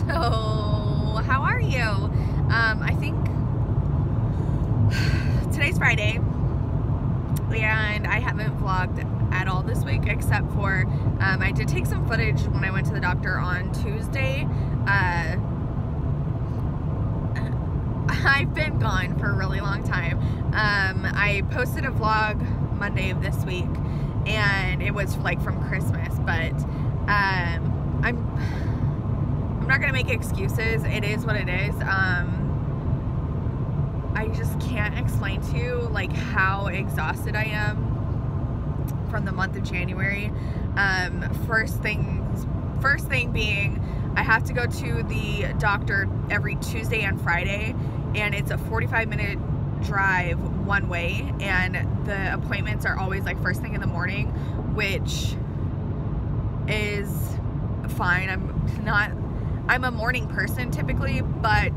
So, how are you? I think today's Friday, and I haven't vlogged at all this week except for I did take some footage when I went to the doctor on Tuesday. I've been gone for a really long time. I posted a vlog Monday of this week, and it was like from Christmas, but I'm not gonna make excuses. It is what it is. I just can't explain to you like how exhausted I am from the month of January. First thing being, I have to go to the doctor every Tuesday and Friday, and it's a 45-minute drive one way, and the appointments are always like first thing in the morning, which is fine. I'm a morning person typically, but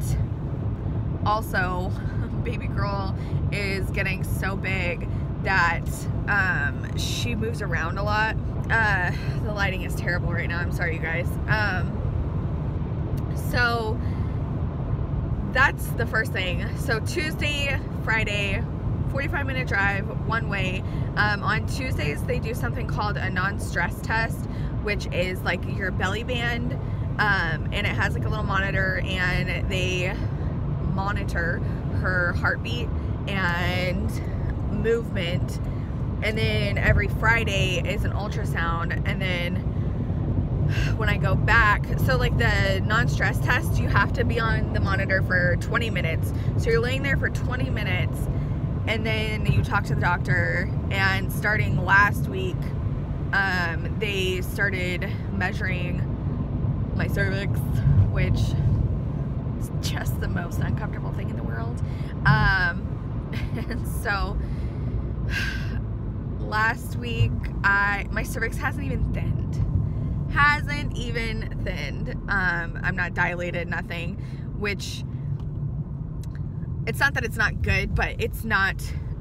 also baby girl is getting so big that she moves around a lot. The lighting is terrible right now, I'm sorry you guys. So that's the first thing. So Tuesday, Friday, 45-minute drive one way. On Tuesdays they do something called a non-stress test, which is like your belly band, and it has like a little monitor, and they monitor her heartbeat and movement. And then every Friday is an ultrasound, and then when I go back, so like the non-stress test, you have to be on the monitor for 20 minutes. So you're laying there for 20 minutes, and then you talk to the doctor. And starting last week, they started measuring my cervix, which is just the most uncomfortable thing in the world. And so last week, my cervix hasn't even thinned. I'm not dilated, nothing, which it's not that it's not good, but it's not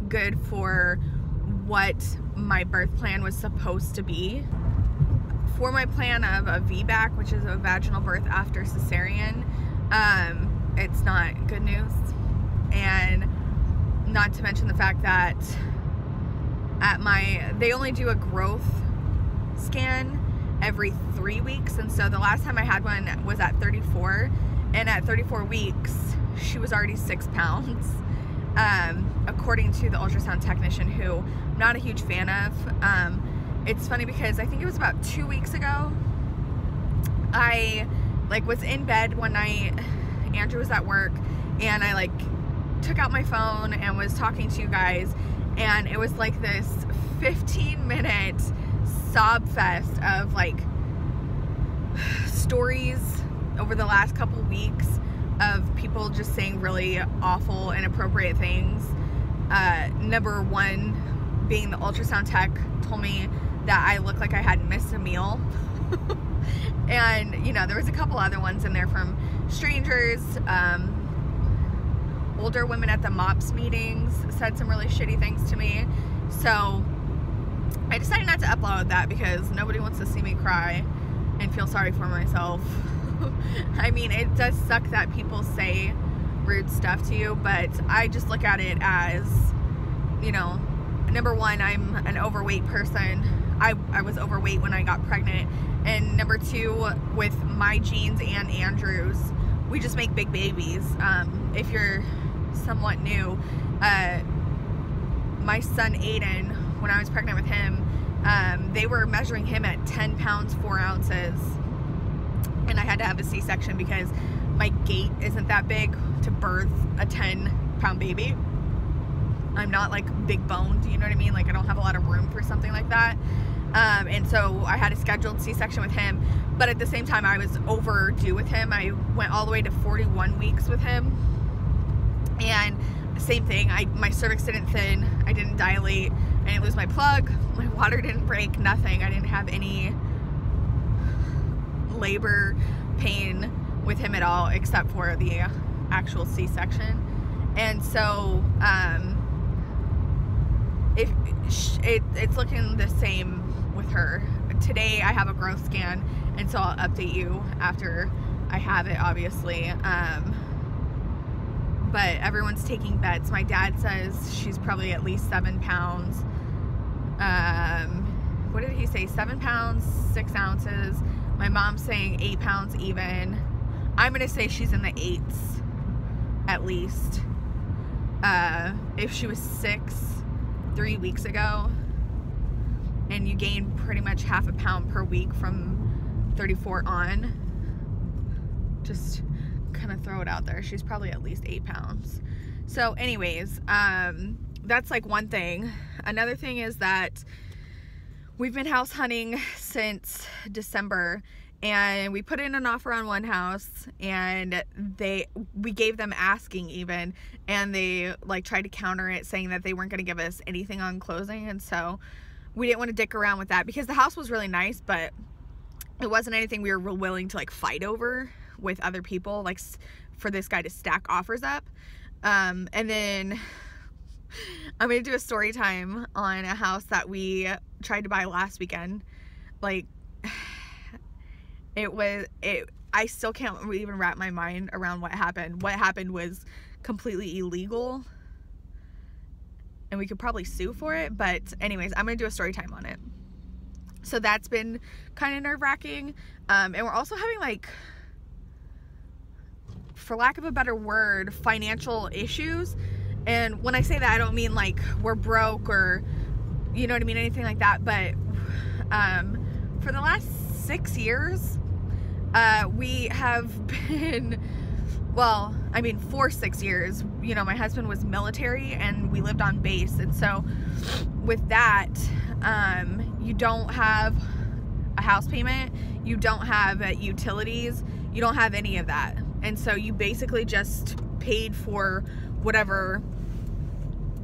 good for what my birth plan was supposed to be. For my plan of a VBAC, which is a vaginal birth after cesarean, it's not good news. And not to mention the fact that they only do a growth scan every 3 weeks, and so the last time I had one was at 34, and at 34 weeks she was already 6 pounds, according to the ultrasound technician, who I'm not a huge fan of. It's funny because I think it was about 2 weeks ago, I was in bed one night, Andrew was at work, and I took out my phone and was talking to you guys, and it was like this 15-minute sob fest of stories over the last couple weeks of people just saying really awful, inappropriate things. Number one being the ultrasound tech told me that I looked like I had missed a meal. And you know, there was a couple other ones in there from strangers. Older women at the MOPS meetings said some really shitty things to me. So I decided not to upload that because nobody wants to see me cry and feel sorry for myself. I mean, it does suck that people say rude stuff to you, but I just look at it as, you know, number one, I'm an overweight person. I was overweight when I got pregnant. And number two, with my genes and Andrew's, we just make big babies. If you're somewhat new, my son Aiden, when I was pregnant with him, they were measuring him at 10 pounds 4 ounces, and I had to have a C-section because my gait isn't that big to birth a 10-pound baby. I'm not big boned, you know what I mean? I don't have a lot of room for something like that. And so I had a scheduled C-section with him, but at the same time I was overdue with him. I went all the way to 41 weeks with him, and same thing, my cervix didn't thin, I didn't dilate, I didn't lose my plug, my water didn't break, nothing. I didn't have any labor pain with him at all, except for the actual C-section. And so it's looking the same with her. Today I have a growth scan, and so I'll update you after I have it, obviously. But everyone's taking bets. My dad says she's probably at least 7 pounds. What did he say? 7 pounds, 6 ounces. My mom's saying 8 pounds even. I'm gonna say she's in the 8s, at least. If she was 6 3 weeks ago, and you gain pretty much half a pound per week from 34 on, just kind of throw it out there. She's probably at least 8 pounds. So anyways, that's like one thing. Another thing is that we've been house hunting since December, and we put in an offer on one house, and we gave them asking even, and they like tried to counter it, saying that they weren't going to give us anything on closing. And so we didn't want to dick around with that, because the house was really nice, but it wasn't anything we were willing to like fight over with other people, like for this guy to stack offers up. And then I'm gonna do a story time on a house that we tried to buy last weekend. Like, I still can't even wrap my mind around what happened. What happened was completely illegal, and we could probably sue for it. But anyways, I'm gonna do a story time on it. So that's been kind of nerve-wracking. And we're also having, like, for lack of a better word, financial issues. And when I say that, I don't mean like we're broke or, you know what I mean, anything like that. But for the last 6 years, we have been, well, I mean, for 6 years, you know, my husband was military and we lived on base. And so with that, you don't have a house payment, you don't have utilities, you don't have any of that. And so you basically just paid for whatever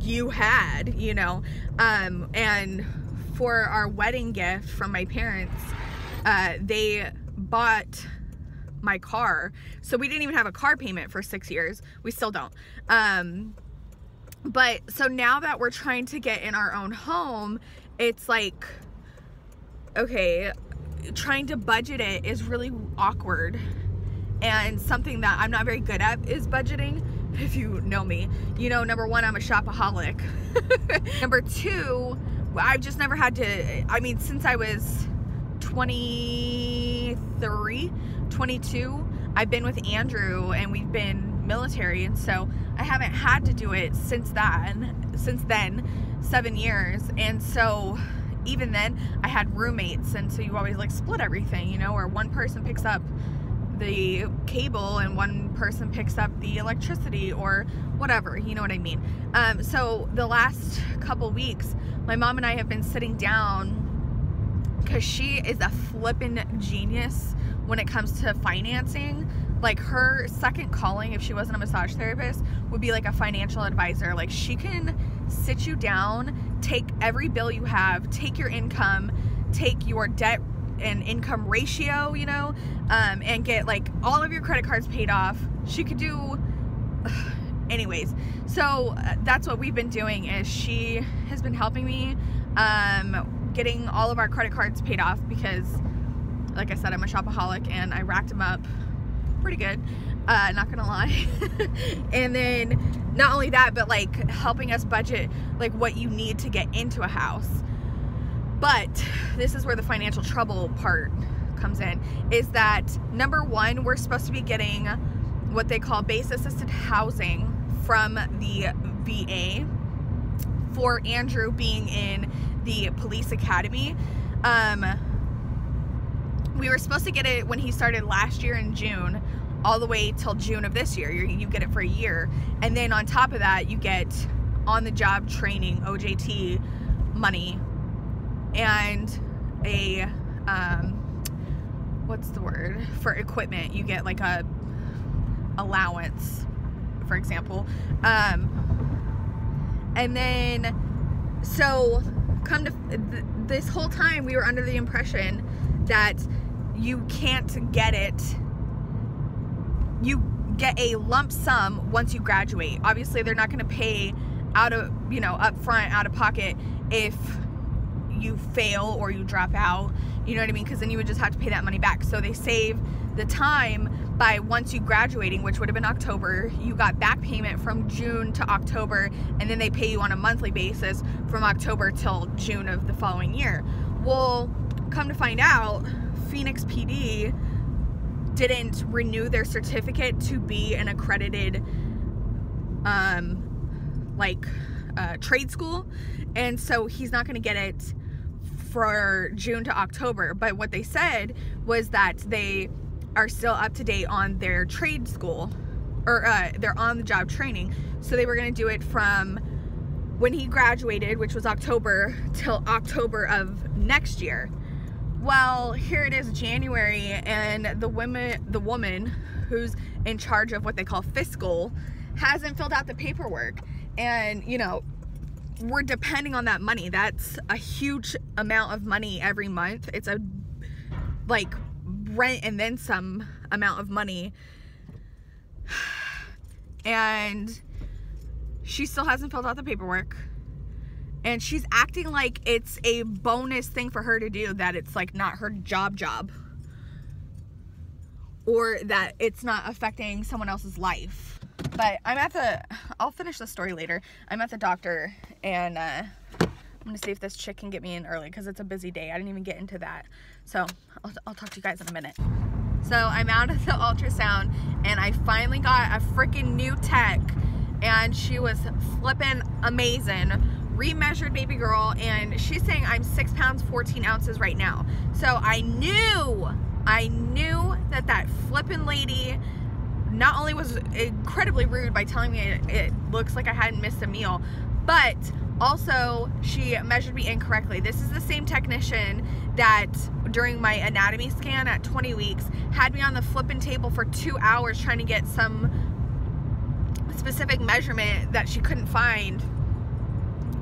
you had, you know. And for our wedding gift from my parents, they bought my car. So we didn't even have a car payment for 6 years. We still don't. But so now that we're trying to get in our own home, it's like, okay, trying to budget it is really awkward. And something that I'm not very good at is budgeting. If you know me, you know, number one, I'm a shopaholic. Number two, I've just never had to, I mean, since I was 23, 22, I've been with Andrew and we've been military. And so I haven't had to do it since then, 7 years. And so even then I had roommates. And so you always like split everything, you know, or one person picks up the cable and one person picks up the electricity or whatever, you know what I mean. So the last couple weeks, my mom and I have been sitting down, because she is a flippin' genius when it comes to financing. Like, her second calling, if she wasn't a massage therapist, would be like a financial advisor. Like, she can sit you down, take every bill you have, take your income, take your debt and income ratio, you know, and get like all of your credit cards paid off. She could do anyways. So that's what we've been doing, is she has been helping me getting all of our credit cards paid off, because like I said, I'm a shopaholic and I racked them up pretty good, not gonna lie. And then not only that, but like helping us budget like what you need to get into a house. But this is where the financial trouble part comes in, is that number one, we're supposed to be getting what they call base assisted housing from the VA for Andrew being in the police academy. We were supposed to get it when he started last year in June, all the way till June of this year. You get it for a year. And then on top of that, you get on the job training, OJT money, and a what's the word for equipment, you get like a allowance, for example. And then so come to this whole time we were under the impression that you can't get it, you get a lump sum once you graduate. Obviously they're not going to pay out of, you know, up front, out of pocket, if you fail or you drop out, you know what I mean, because then you would just have to pay that money back. So they save the time by once you graduating, which would have been October, you got back payment from June to October, and then they pay you on a monthly basis from October till June of the following year. Well, come to find out, Phoenix PD didn't renew their certificate to be an accredited trade school, and so he's not going to get it for June to October. But what they said was that they are still up to date on their trade school, or their on-the-job training, so they were going to do it from when he graduated, which was October, till October of next year. Well, here it is January, and the woman who's in charge of what they call fiscal hasn't filled out the paperwork. And, you know, we're depending on that money. That's a huge amount of money every month. It's a, like, rent and then some amount of money. And she still hasn't filled out the paperwork. And she's acting like it's a bonus thing for her to do, that it's like not her job, or that it's not affecting someone else's life. But I'll finish the story later. I'm at the doctor, and I'm gonna see if this chick can get me in early, because it's a busy day. I didn't even get into that. So I'll talk to you guys in a minute. So I'm out of the ultrasound, and I finally got a freaking new tech, and she was flipping amazing. Remeasured baby girl, and she's saying I'm 6 pounds 14 ounces right now. So I knew that flippin' lady not only was incredibly rude by telling me it looks like I hadn't missed a meal, but also she measured me incorrectly. This is the same technician that during my anatomy scan at 20 weeks had me on the flippin' table for 2 hours trying to get some specific measurement that she couldn't find,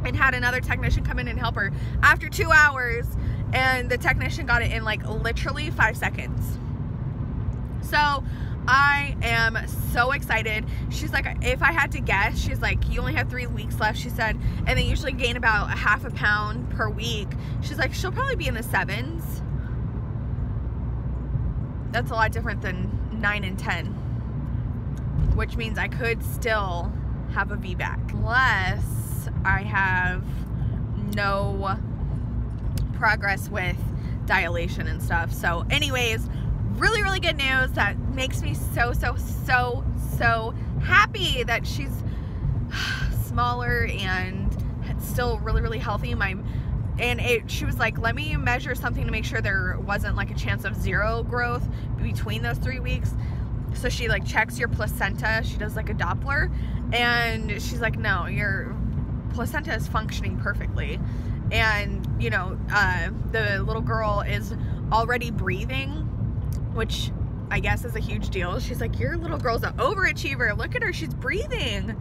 and had another technician come in and help her after 2 hours, and the technician got it in like literally 5 seconds. So I am so excited. She's like, if I had to guess, she's like, you only have 3 weeks left, she said, and they usually gain about a half a pound per week. She's like, she'll probably be in the 7s. That's a lot different than 9 and 10, which means I could still have a VBAC, unless I have no progress with dilation and stuff. So anyways, really good news. That makes me so happy that she's smaller and still really healthy. She was like, let me measure something to make sure there wasn't like a chance of zero growth between those 3 weeks. So she like checks your placenta. She does like a Doppler, and she's like, no, your placenta is functioning perfectly. And you know, the little girl is already breathing, which I guess is a huge deal. She's like, your little girl's an overachiever, look at her, she's breathing.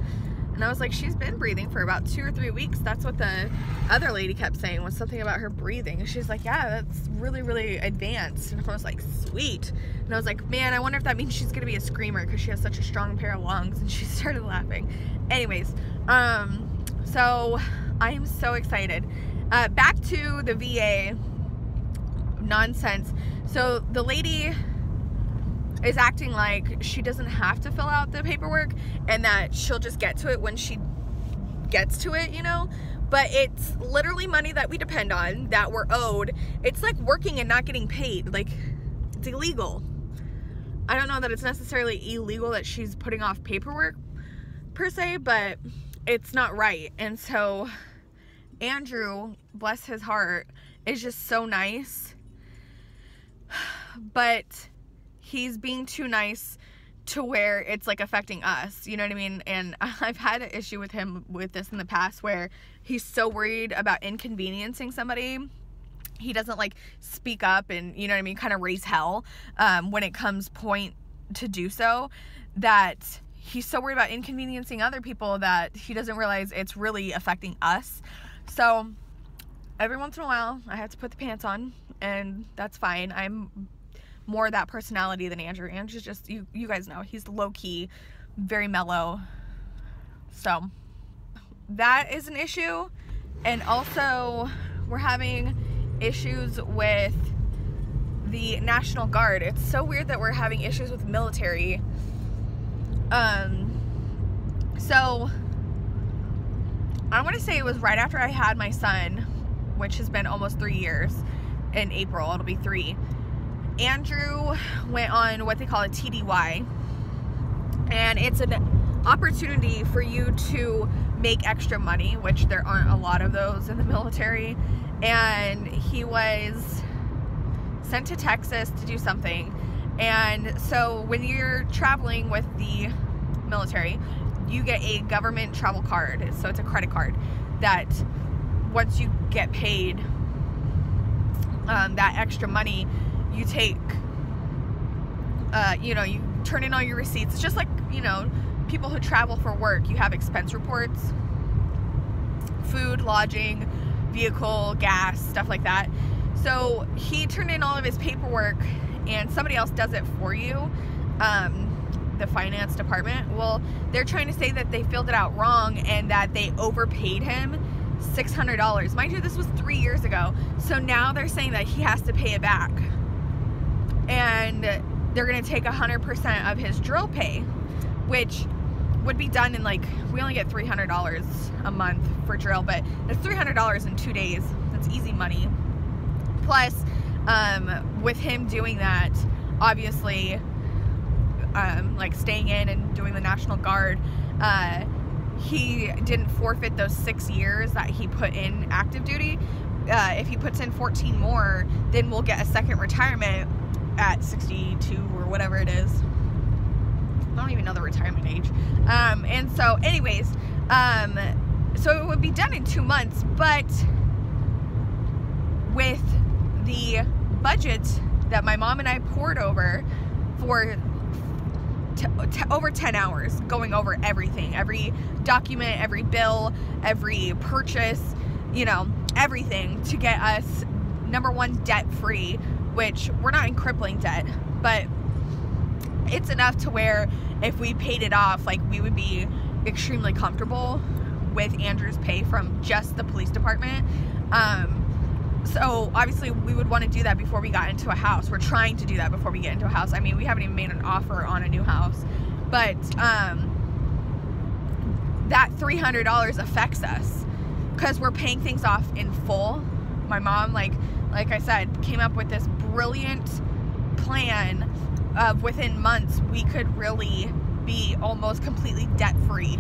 And I was like, she's been breathing for about 2 or 3 weeks. That's what the other lady kept saying, was something about her breathing. And she's like, yeah, that's really advanced. And I was like, sweet. And I was like, man, I wonder if that means she's gonna be a screamer because she has such a strong pair of lungs. And she started laughing. Anyways, so I am so excited. Back to the VA nonsense. So the lady is acting like she doesn't have to fill out the paperwork, and that she'll just get to it when she gets to it, you know? But it's literally money that we depend on, that we're owed. It's like working and not getting paid. Like, it's illegal. I don't know that it's necessarily illegal that she's putting off paperwork per se, but it's not right. And so Andrew, bless his heart, is just so nice, but he's being too nice to where it's like affecting us, you know what I mean? And I've had an issue with him with this in the past, where he's so worried about inconveniencing somebody, he doesn't like speak up and, you know what I mean, kind of raise hell when it comes point to do so, that he's so worried about inconveniencing other people that he doesn't realize it's really affecting us. So every once in a while I have to put the pants on, and that's fine. I'm more that personality than Andrew. Andrew's just, you guys know, he's low-key, very mellow. So that is an issue. And also we're having issues with the National Guard. It's so weird that we're having issues with military. So I want to say it was right after I had my son, which has been almost 3 years. In April, it'll be 3. Andrew went on what they call a TDY, and it's an opportunity for you to make extra money, which there aren't a lot of those in the military. And he was sent to Texas to do something. And so when you're traveling with the military, you get a government travel card. So it's a credit card that once you get paid that extra money, you take, you know, you turn in all your receipts. It's just like, you know, people who travel for work, you have expense reports, food, lodging, vehicle, gas, stuff like that. So he turned in all of his paperwork, and somebody else does it for you, the finance department. Well, they're trying to say that they filled it out wrong and that they overpaid him $600. Mind you, this was 3 years ago. So now they're saying that he has to pay it back. And they're going to take 100% of his drill pay, which would be done in, like, we only get $300 a month for drill, but it's $300 in 2 days. That's easy money. Plus, with him doing that, obviously, like staying in and doing the National Guard, he didn't forfeit those 6 years that he put in active duty. If he puts in 14 more, then we'll get a second retirement at 62 or whatever it is. I don't even know the retirement age. And so anyways, so it would be done in 2 months, but with the budget that my mom and I poured over for over 10 hours, going over everything, every document, every bill, every purchase, you know, everything to get us, number one, debt free, which we're not in crippling debt, but it's enough to where if we paid it off, like, we would be extremely comfortable with Andrew's pay from just the police department. So obviously we would want to do that before we got into a house. We're trying to do that before we get into a house. I mean, we haven't even made an offer on a new house, but that $300 affects us because we're paying things off in full. My mom, like I said, came up with this brilliant plan of within months we could really be almost completely debt free.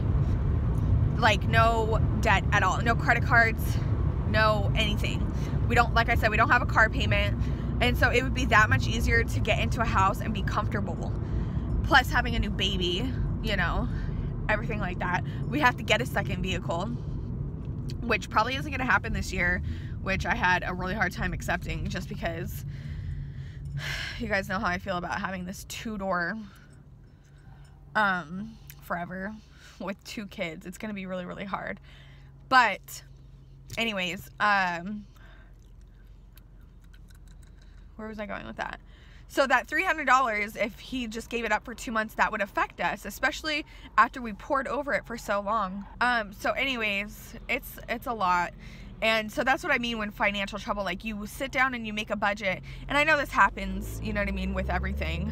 Like, no debt at all, no credit cards, no anything. We don't, like I said, we don't have a car payment, and so it would be that much easier to get into a house and be comfortable. Plus having a new baby, you know, everything like that. We have to get a second vehicle, which probably isn't going to happen this year, which I had a really hard time accepting just because you guys know how I feel about having this 2-door forever with 2 kids. It's going to be really, really hard. But anyways, where was I going with that? So that $300, if he just gave it up for 2 months, that would affect us, especially after we poured over it for so long. So anyways, it's a lot. And so that's what I mean when financial trouble, like, you sit down and you make a budget. And I know this happens, you know what I mean, with everything.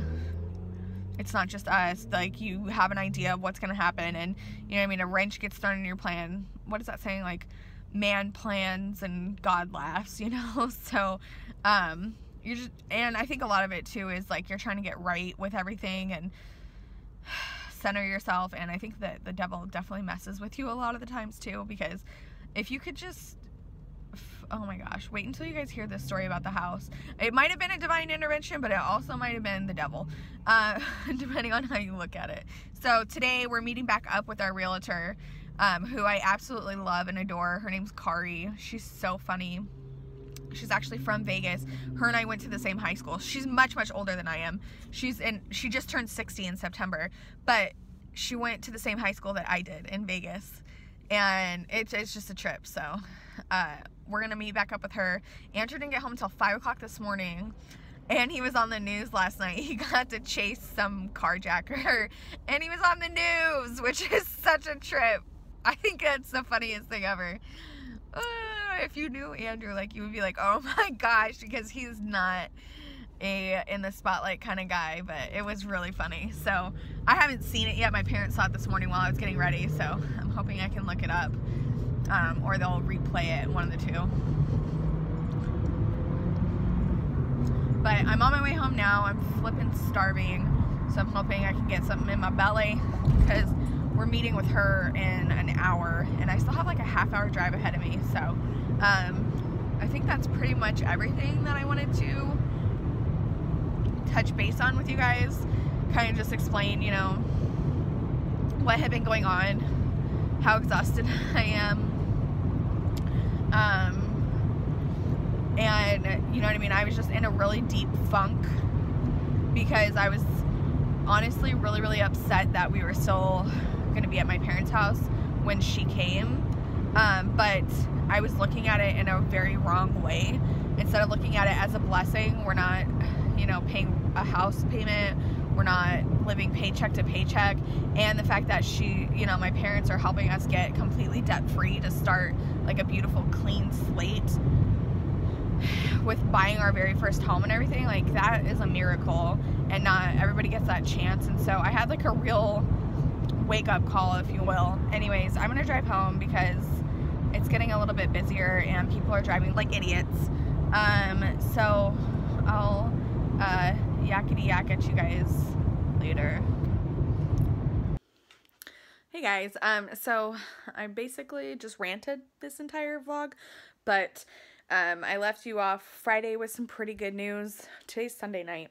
It's not just us. Like, you have an idea of what's going to happen, and, you know what I mean, a wrench gets thrown in your plan. What is that saying? Like, man plans and God laughs, you know? So, you're just, and I think a lot of it too is like you're trying to get right with everything and center yourself, and I think that the devil definitely messes with you a lot of the times too, because if you could just, oh my gosh, wait until you guys hear this story about the house. It might have been a divine intervention, but it also might have been the devil, depending on how you look at it. So today we're meeting back up with our realtor, who I absolutely love and adore. Her name's Kari. She's so funny. She's actually from Vegas. Her and I went to the same high school. She's much, much older than I am. She just turned 60 in September, but she went to the same high school that I did in Vegas, and it's just a trip. So we're gonna meet back up with her. Andrew didn't get home until 5 o'clock this morning, and he was on the news last night. He got to chase some carjacker, and he was on the news, which is such a trip. I think that's the funniest thing ever. If you knew Andrew, like, you would be like, oh my gosh, because he's not a in the spotlight kind of guy, but it was really funny. So I haven't seen it yet. My parents saw it this morning while I was getting ready, so I'm hoping I can look it up, or they'll replay it, one of the two. But I'm on my way home now. I'm flipping starving, so I'm hoping I can get something in my belly, because we're meeting with her in an hour, and I still have like a half-hour drive ahead of me. So I think that's pretty much everything that I wanted to touch base on with you guys. Kind of just explain, you know, what had been going on, how exhausted I am, and you know what I mean, I was just in a really deep funk because I was honestly really upset that we were still going to be at my parents' house when she came, but I was looking at it in a very wrong way. Instead of looking at it as a blessing, we're not, you know, paying a house payment, we're not living paycheck to paycheck, and the fact that she, you know, my parents are helping us get completely debt-free to start like a beautiful clean slate with buying our very first home and everything, like that is a miracle, and not everybody gets that chance. And so I had like a real wake-up call, if you will. Anyways, I'm gonna drive home because it's getting a little bit busier and people are driving like idiots. So I'll yakety yak at you guys later. Hey guys, so I basically just ranted this entire vlog, but I left you off Friday with some pretty good news. Today's Sunday night.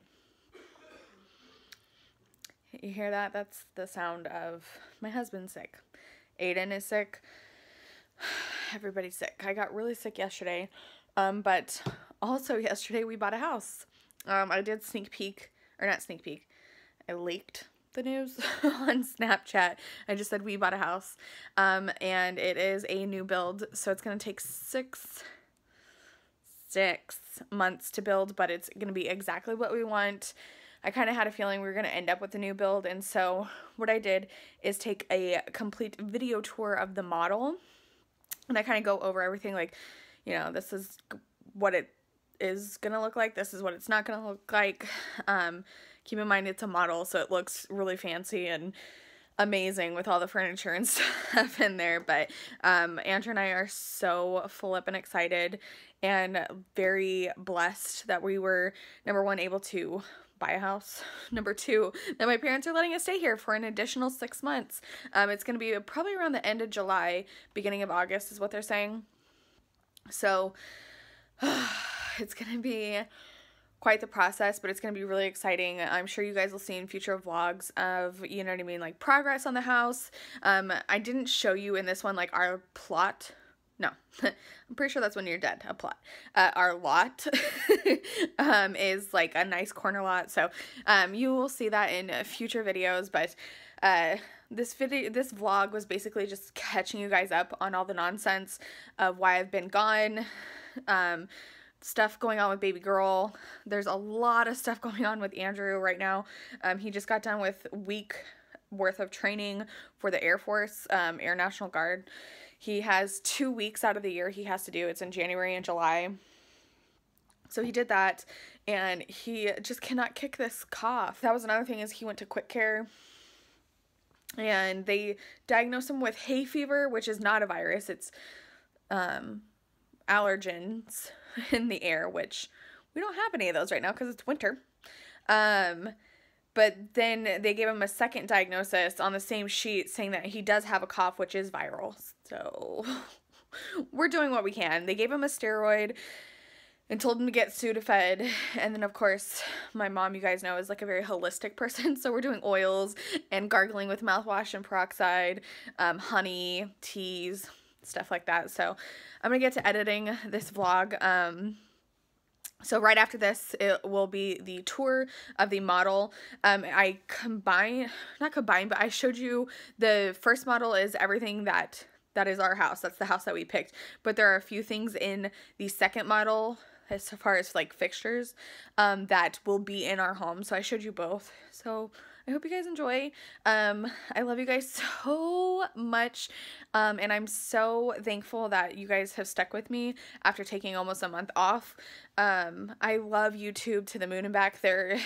You hear that? That's the sound of my husband sick. Aiden is sick. Everybody's sick. I got really sick yesterday, but also yesterday we bought a house. I did sneak peek, or not sneak peek, I leaked the news on Snapchat. I just said we bought a house, and it is a new build, so it's going to take six months to build, but it's going to be exactly what we want. I kind of had a feeling we were going to end up with a new build, and so what I did is take a complete video tour of the model, and I kind of go over everything, like, you know, this is what it is going to look like, this is what it's not going to look like. Keep in mind it's a model, so it looks really fancy and amazing with all the furniture and stuff in there, but Andrew and I are so full up and excited and very blessed that we were, number one, able to buy a house, number two, that my parents are letting us stay here for an additional 6 months. It's going to be probably around the end of July, beginning of August is what they're saying. So it's going to be quite the process, but it's going to be really exciting. I'm sure you guys will see in future vlogs of, you know what I mean, like progress on the house. I didn't show you in this one like our plot. No, I'm pretty sure that's when you're dead, a plot. Our lot is like a nice corner lot, so you will see that in future videos, but this vlog was basically just catching you guys up on all the nonsense of why I've been gone, stuff going on with baby girl. There's a lot of stuff going on with Andrew right now. He just got done with a week worth of training for the Air Force, Air National Guard. He has 2 weeks out of the year he has to do. It's in January and July. So he did that, and he just cannot kick this cough. That was another thing, is he went to Quick Care, and they diagnosed him with hay fever, which is not a virus. It's allergens in the air, which we don't have any of those right now because it's winter. But then they gave him a second diagnosis on the same sheet saying that he does have a cough, which is viral. So we're doing what we can. They gave him a steroid and told him to get Sudafed. And then, of course, my mom, you guys know, is like a very holistic person. So we're doing oils and gargling with mouthwash and peroxide, honey, teas, stuff like that. So I'm going to get to editing this vlog. So right after this, it will be the tour of the model. But I showed you the first model is everything that is our house. That's the house that we picked. But there are a few things in the second model, as far as like fixtures, that will be in our home. So I showed you both. So I hope you guys enjoy. I love you guys so much, and I'm so thankful that you guys have stuck with me after taking almost a month off. I love YouTube to the moon and back. There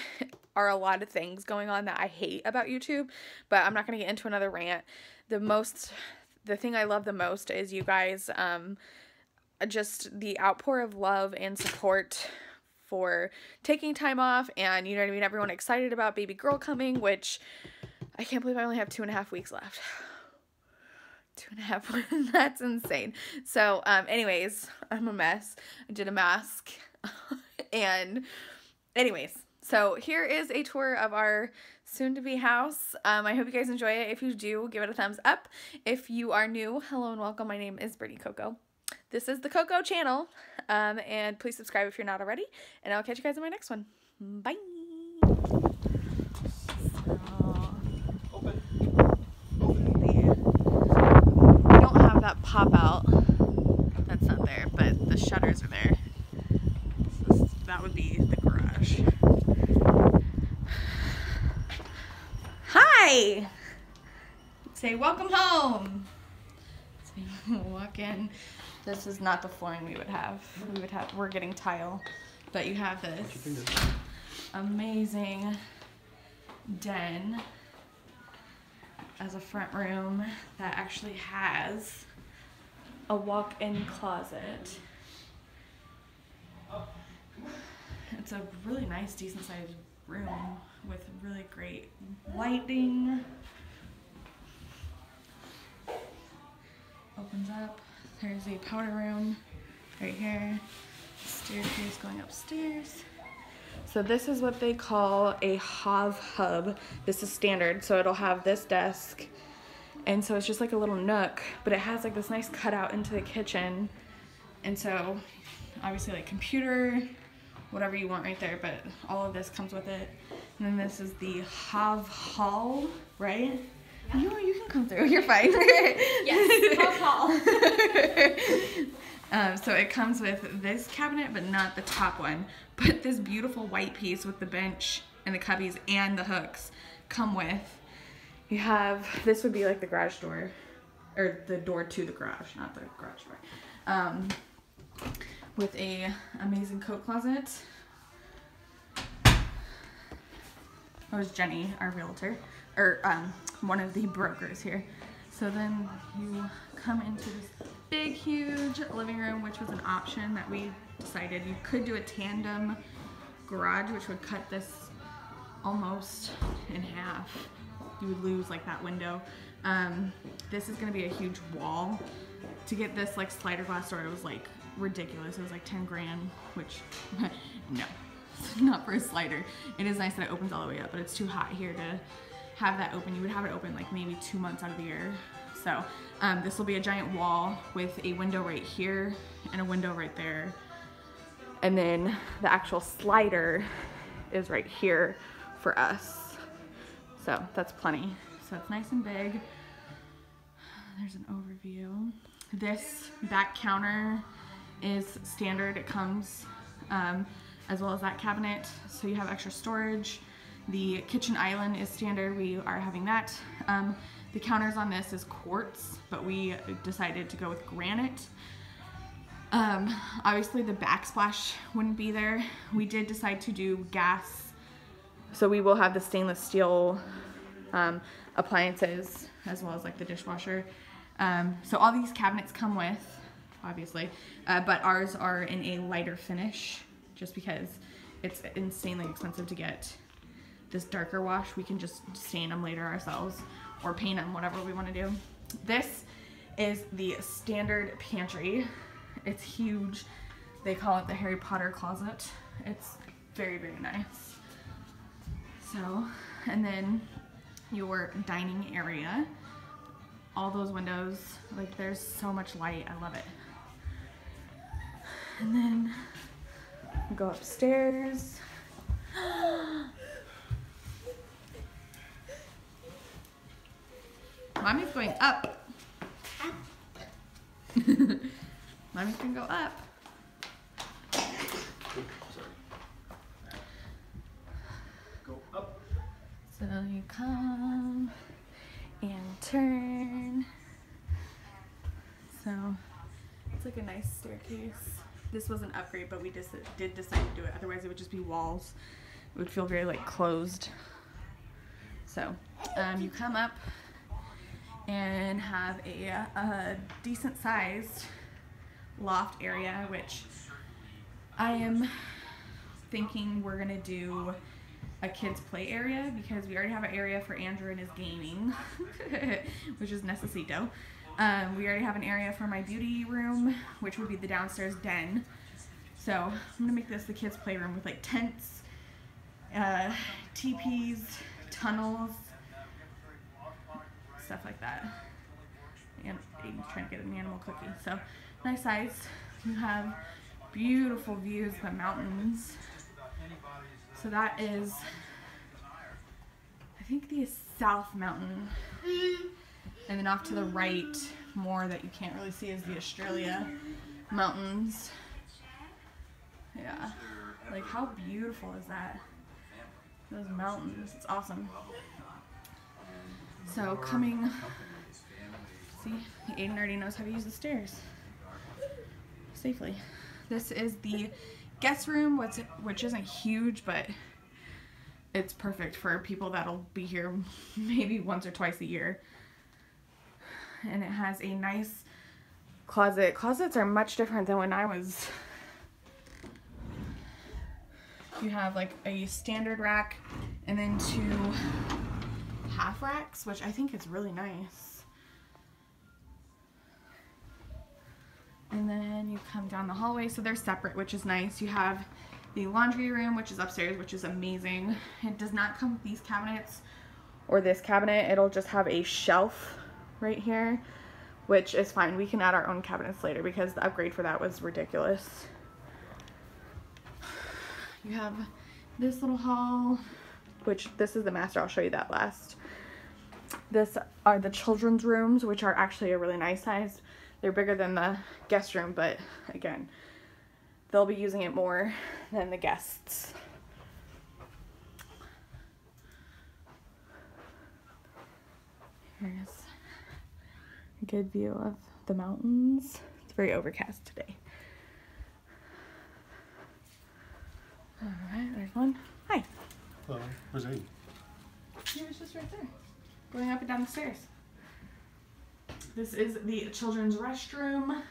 are a lot of things going on that I hate about YouTube, but I'm not going to get into another rant. The thing I love the most is you guys, just the outpour of love and support for taking time off, and you know what I mean, everyone excited about baby girl coming, which I can't believe I only have 2.5 weeks left. 2.5, that's insane. So anyways, I'm a mess. I did a mask and anyways, so here is a tour of our soon-to-be house. I hope you guys enjoy it. If you do, give it a thumbs up. If you are new, hello and welcome. My name is Brittany Cocco. This is the Cocco channel, and please subscribe if you're not already, and I'll catch you guys in my next one. Bye! We don't have that pop out. That's not there, but the shutters are there. So that would be the garage. Hi! Say welcome home! So walk in. This is not the flooring we would have. We're getting tile, but you have this amazing den as a front room that actually has a walk-in closet. It's a really nice, decent-sized room with really great lighting. Opens up. There's a powder room right here. Staircase going upstairs. So this is what they call a Hav hub. This is standard, so it'll have this desk, and so it's just like a little nook, but it has like this nice cutout into the kitchen, and so obviously like computer, whatever you want right there, but all of this comes with it. And then this is the Hav hall, right? Yeah. No, you can come through. You're fine. Yes, Hav hall. So it comes with this cabinet, but not the top one. But this beautiful white piece with the bench and the cubbies and the hooks come with. You have, this would be like the garage door, or the door to the garage, not the garage door. With a amazing coat closet. That was Jenny, our realtor, or one of the brokers here. So then you come into this big, huge living room, which was an option that we decided. You could do a tandem garage, which would cut this almost in half. You would lose like that window. This is gonna be a huge wall. To get this like slider glass door, it was like ridiculous. It was like 10 grand, which no, not for a slider. It is nice that it opens all the way up, but it's too hot here to have that open. You would have it open like maybe 2 months out of the year. So this will be a giant wall with a window right here and a window right there. And then the actual slider is right here for us. So that's plenty. So it's nice and big. There's an overview. This back counter is standard. It comes as well as that cabinet. So you have extra storage. The kitchen island is standard. We are having that. The counters on this is quartz, but we decided to go with granite. Obviously the backsplash wouldn't be there. We did decide to do gas. So we will have the stainless steel appliances as well as like the dishwasher. So all these cabinets come with, obviously, but ours are in a lighter finish just because it's insanely expensive to get this darker wash. We can just stain them later ourselves or paint them, whatever we want to do. This is the standard pantry. It's huge. They call it the Harry Potter closet. It's very, very nice. So, and then your dining area. All those windows, like there's so much light. I love it. And then we go upstairs. Mommy's going up. Mommy's gonna go up. Go up. So you come and turn. So it's like a nice staircase. This was an upgrade, but we just did decide to do it. Otherwise it would just be walls. It would feel very like closed. So you come up and have a decent sized loft area, which I am thinking we're gonna do a kids play area because we already have an area for Andrew and his gaming, which is necessito. We already have an area for my beauty room, which would be the downstairs den. So I'm gonna make this the kids playroom with like tents, teepees, tunnels, stuff like that. And Aiden's trying to get an animal cookie. So nice size. You have beautiful views of the mountains. So that is, I think, the South Mountain. And then off to the right, more that you can't really see, is the Australia Mountains. Yeah, like how beautiful is that? Those mountains, it's awesome. So coming, see, Aiden already knows how to use the stairs safely. This is the guest room, which isn't huge, but it's perfect for people that'll be here maybe once or twice a year. And it has a nice closet. Closets are much different than when I was. You have like a standard rack and then 2 half racks, which I think is really nice. And then you come down the hallway, so they're separate, which is nice. You have the laundry room, which is upstairs, which is amazing. It does not come with these cabinets or this cabinet. It'll just have a shelf right here, which is fine. We can add our own cabinets later because the upgrade for that was ridiculous. You have this little hall, which this is the master. I'll show you that last. This are the children's rooms, which are actually a really nice size. They're bigger than the guest room, but again, they'll be using it more than the guests. Here's a good view of the mountains. It's very overcast today. Alright, there's one. Hi. Hello, where's Aiden? He was just right there, going up and down the stairs. This is the children's restroom.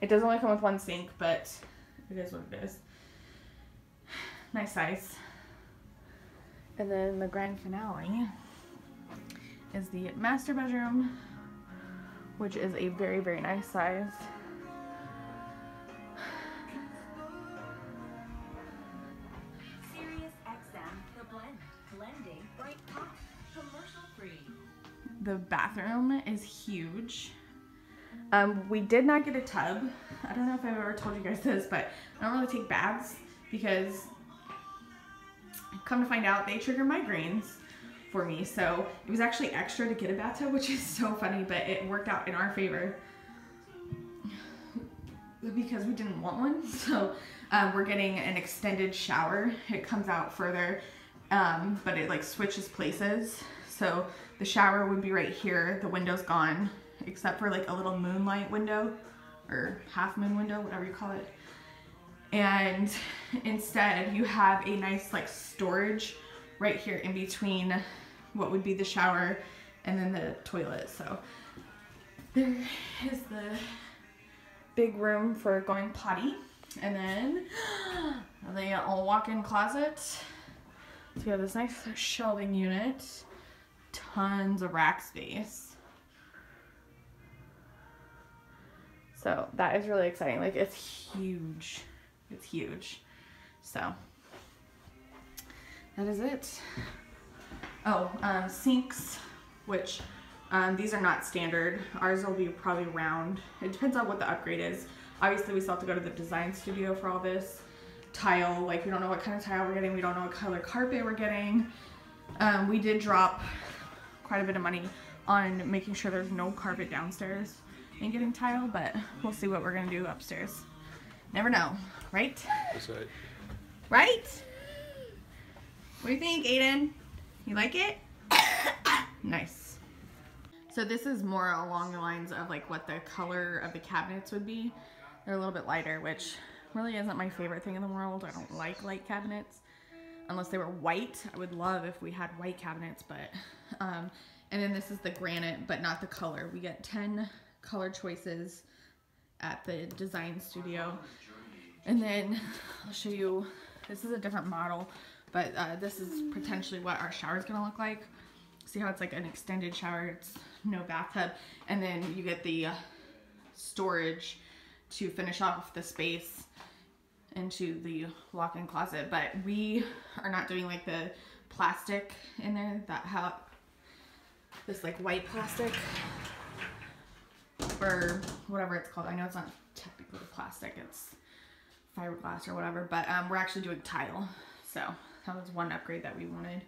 It does only come with 1 sink, but it is what it is. Nice size. And then the grand finale is the master bedroom, which is a very, very nice size. The bathroom is huge. We did not get a tub. I don't know if I've ever told you guys this, but I don't really take baths because, come to find out, they trigger migraines for me. So it was actually extra to get a bathtub, which is so funny, but it worked out in our favor because we didn't want one. So we're getting an extended shower. It comes out further, but it like switches places. So the shower would be right here. The window's gone, except for like a little moonlight window or half moon window, whatever you call it. And instead you have a nice like storage right here in between what would be the shower and then the toilet. So there is the big room for going potty. And then the walk-in closet. So you have this nice shelving unit. Tons of rack space. So that is really exciting. Like, it's huge. It's huge. So that is it. Oh, sinks, which these are not standard. Ours will be probably round. It depends on what the upgrade is. Obviously, we still have to go to the design studio for all this. Tile, like we don't know what kind of tile we're getting. We don't know what color carpet we're getting. We did drop quite a bit of money on making sure there's no carpet downstairs and getting tile, but we'll see what we're gonna do upstairs. Never know, right? That's right. Right? What do you think, Aiden? You like it? Nice. So this is more along the lines of like what the color of the cabinets would be. They're a little bit lighter, which really isn't my favorite thing in the world. I don't like light cabinets unless they were white. I would love if we had white cabinets, but and then this is the granite, but not the color. We get 10 color choices at the design studio. And then I'll show you, this is a different model, but this is potentially what our shower is gonna look like. See how it's like an extended shower, it's no bathtub. And then you get the storage to finish off the space into the walk-in closet. But we are not doing like the plastic in there, this like white plastic or whatever it's called. I know it's not technically plastic, it's fiberglass or whatever, but we're actually doing tile. So that was one upgrade that we wanted.